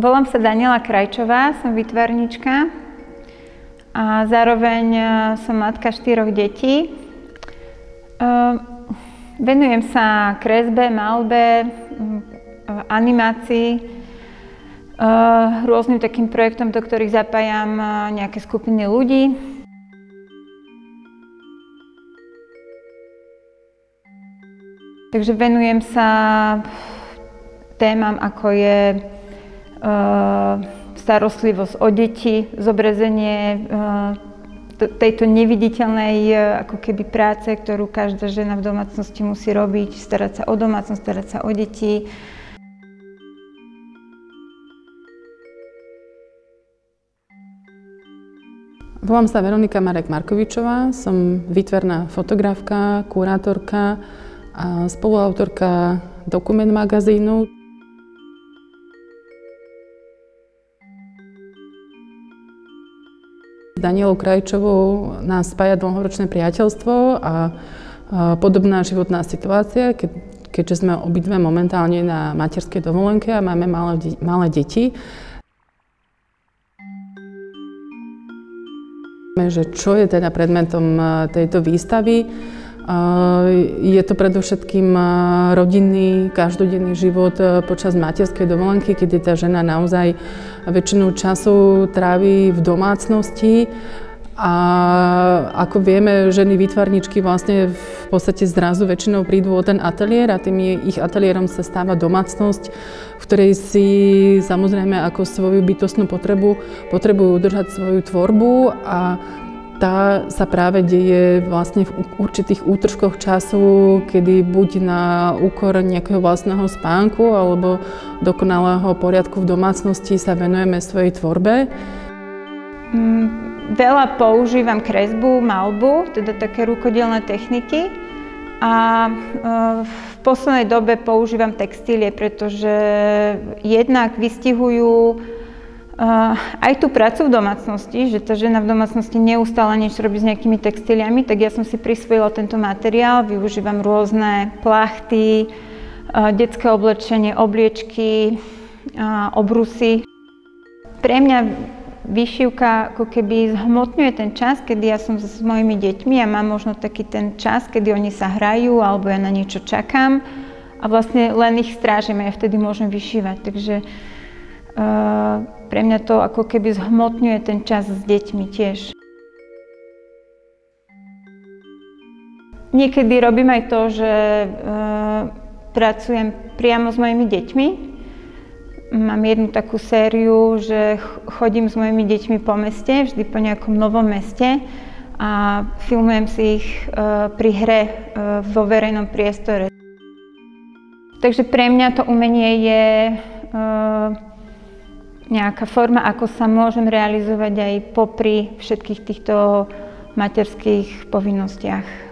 Volám sa Daniela Krajčová, som výtvarníčka a zároveň som matka 4 detí. Venujem sa kresbe, maľbe, animácii, rôznym takým projektom, do ktorých zapájam nejaké skupiny ľudí. Takže venujem sa témam, ako je starostlivosť o deti, zobrazenie tejto neviditeľnej ako keby práce, ktorú každá žena v domácnosti musí robiť, starať sa o domácnosť, starať sa o deti. Volám sa Veronika Marek-Markovičová, som výtvarná fotografka, kurátorka a spoluautorka Dokument magazínu. S Danielou Krajčovou nás spája dlhoročné priateľstvo a podobná životná situácia, keďže sme obidve momentálne na materskej dovolenke a máme malé deti. Že čo je teda predmetom tejto výstavy? Je to predovšetkým rodinný, každodenný život počas materskej dovolenky, kedy tá žena naozaj väčšinu času trávi v domácnosti. A ako vieme, ženy výtvarníčky vlastne v podstate zrazu väčšinou prídu o ten ateliér a tým ich ateliérom sa stáva domácnosť, v ktorej si samozrejme ako svoju bytostnú potrebujú udržať svoju tvorbu a tá sa práve deje vlastne v určitých útržkoch času, kedy buď na úkor nejakého vlastného spánku alebo dokonalého poriadku v domácnosti sa venujeme svojej tvorbe. Veľa používam kresbu, maľbu, teda také rukodielne techniky a v poslednej dobe používam textílie, pretože jednak vystihujú aj tú prácu v domácnosti, že tá žena v domácnosti neustále niečo robí s nejakými textíliami, tak ja som si prisvojila tento materiál, využívam rôzne plachty, detské oblečenie, obliečky, obrusy. Pre mňa výšivka ako keby zhmotňuje ten čas, kedy ja som s mojimi deťmi a mám možno taký ten čas, kedy oni sa hrajú alebo ja na niečo čakám a vlastne len ich strážim a ja vtedy môžem vyšívať. Takže pre mňa to ako keby zhmotňuje ten čas s deťmi tiež. Niekedy robím aj to, že pracujem priamo s mojimi deťmi. Mám jednu takú sériu, že chodím s mojimi deťmi po meste, vždy po nejakom novom meste a filmujem si ich pri hre vo verejnom priestore. Takže pre mňa to umenie je nejaká forma, ako sa môžem realizovať aj popri všetkých týchto materských povinnostiach.